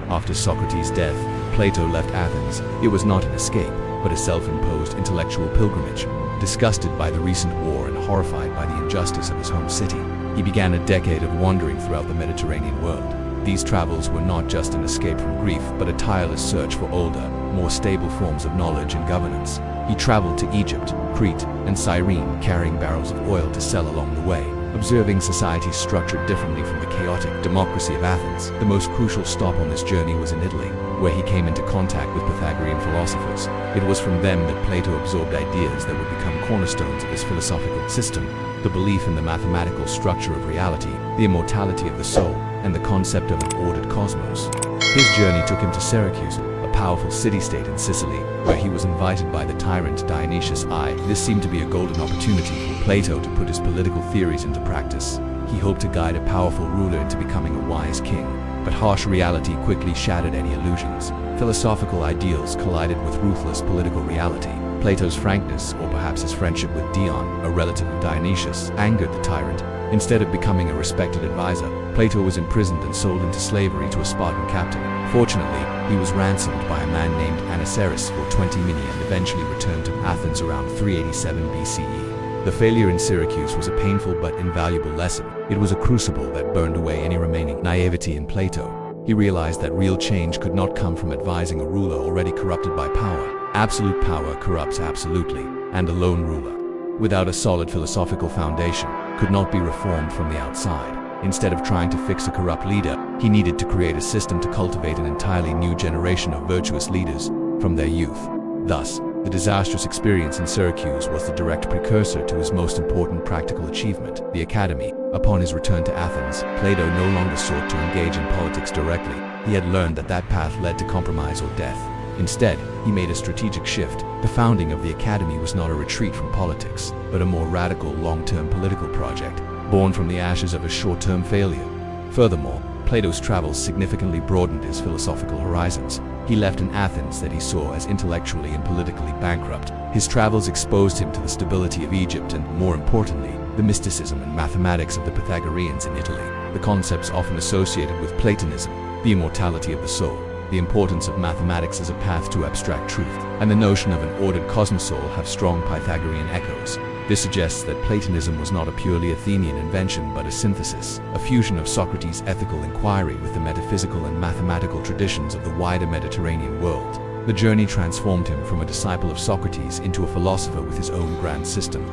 After Socrates' death, Plato left Athens. It was not an escape, but a self-imposed intellectual pilgrimage. Disgusted by the recent war and horrified by the injustice of his home city, he began a decade of wandering throughout the Mediterranean world. These travels were not just an escape from grief, but a tireless search for older, more stable forms of knowledge and governance. He traveled to Egypt, Crete, and Cyrene, carrying barrels of oil to sell along the way, observing societies structured differently from the chaotic democracy of Athens. The most crucial stop on this journey was in Italy, where he came into contact with Pythagorean philosophers. It was from them that Plato absorbed ideas that would become cornerstones of his philosophical system: the belief in the mathematical structure of reality, the immortality of the soul, and the concept of an ordered cosmos. His journey took him to Syracuse, a powerful city-state in Sicily, where he was invited by the tyrant Dionysius I. This seemed to be a golden opportunity for Plato to put his political theories into practice. He hoped to guide a powerful ruler into becoming a wise king, but harsh reality quickly shattered any illusions. Philosophical ideals collided with ruthless political reality. Plato's frankness, or perhaps his friendship with Dion, a relative of Dionysius, angered the tyrant. Instead of becoming a respected advisor, Plato was imprisoned and sold into slavery to a Spartan captain. Fortunately, he was ransomed by a man named Anaceris for 20 minia and eventually returned to Athens around 387 BCE. The failure in Syracuse was a painful but invaluable lesson. It was a crucible that burned away any remaining naivety in Plato. He realized that real change could not come from advising a ruler already corrupted by power. Absolute power corrupts absolutely, and a lone ruler, without a solid philosophical foundation, could not be reformed from the outside. Instead of trying to fix a corrupt leader, he needed to create a system to cultivate an entirely new generation of virtuous leaders from their youth. Thus, the disastrous experience in Syracuse was the direct precursor to his most important practical achievement, the Academy. Upon his return to Athens, Plato no longer sought to engage in politics directly. He had learned that that path led to compromise or death. Instead, he made a strategic shift. The founding of the Academy was not a retreat from politics, but a more radical, long-term political project, born from the ashes of a short-term failure. Furthermore, Plato's travels significantly broadened his philosophical horizons. He left an Athens that he saw as intellectually and politically bankrupt. His travels exposed him to the stability of Egypt and, more importantly, the mysticism and mathematics of the Pythagoreans in Italy. The concepts often associated with Platonism, the immortality of the soul, the importance of mathematics as a path to abstract truth, and the notion of an ordered cosmosol have strong Pythagorean echoes. This suggests that Platonism was not a purely Athenian invention but a synthesis, a fusion of Socrates' ethical inquiry with the metaphysical and mathematical traditions of the wider Mediterranean world. The journey transformed him from a disciple of Socrates into a philosopher with his own grand system.